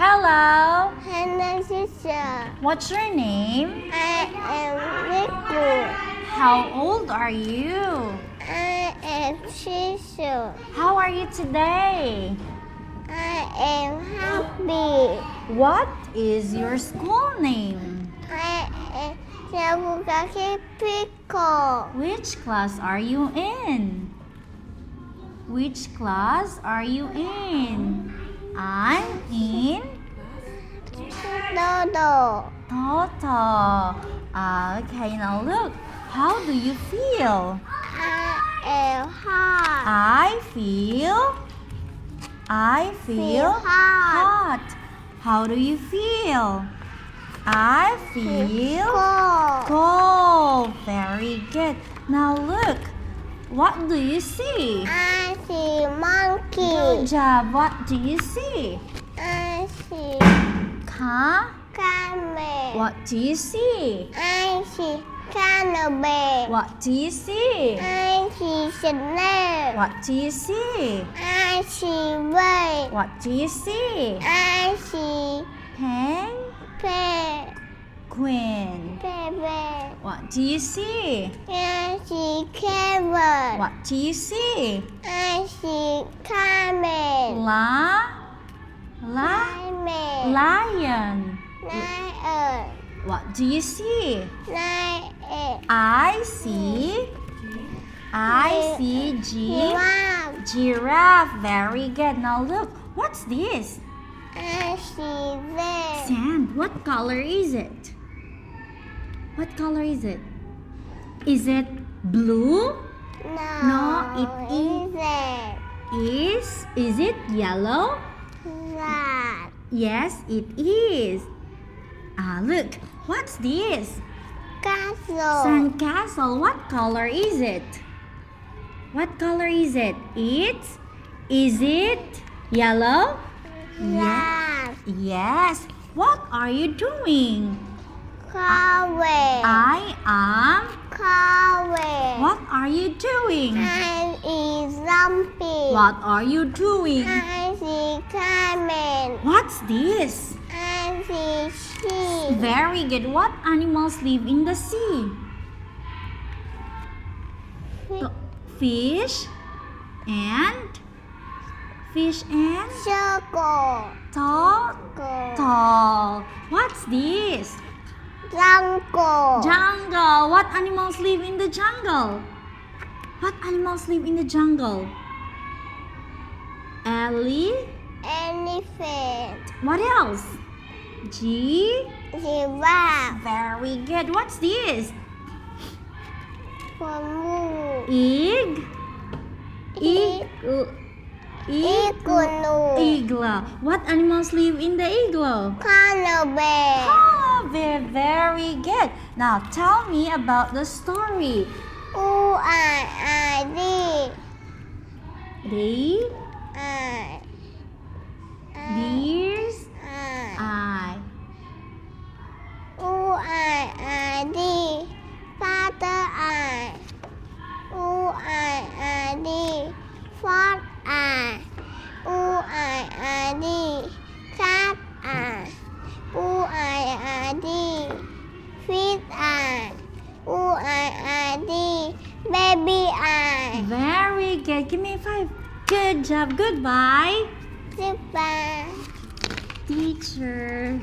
Hello. Hello, sister. What's your name? I am Rescure. How old are you? I am sister. How are you today? I am happy. What is your school name? I am Sabuka Pico. Which class are you in? Which class are you in? I'm in Totoro. Totoro. Okay, now look. How do you feel? I am hot. I feel hot. hot. How do you feel? I feel Cold. cold. Very good. Now look. What do you see? I see monkey. Good job. What do you see? I see Car. camel. What do you see? I see cannibal. What do you see? I see snail. What do you see? I see bird. What do you see? I see Penguin. baby. What do you see? I see carrot. What do you see? I see camel. Lion. Lion. Lion. What do you see? Lion. I see Giraffe. giraffe. Very good. Now look, what's this? I see them. Sand. What color is it? What color is it? Is it blue? No, it isn't. Is it yellow? That. Yes, it is. Look, what's this? Castle. Sandcastle. What color is it? What color is it? Is it yellow? That. Yes. What are you doing? Cover. I am. Cover. What are you doing? I is zombie. What are you doing? I see camel. What's this? I see sheep. Very good. What animals live in the sea? Fish and Circle. tall. What's this? Jungle. Jungle. What animals live in the jungle? What animals live in the jungle? Elephant. What else? Giraffe. Very good. What's this? Moon. Igloo. Igloo. What animals live in the igloo? Cannibal. Oh, very good. Now tell me about the story. U-I-I-D. Deer's I. eye. U-I-I-D. Father I. U-I-I-D. Fourth I. U-I-I-D. Cat I. U-I-I-D. Fifth I. U-I-I-D. Baby I. Very good. Give me 5. Good job. Goodbye, Goodbye. teacher.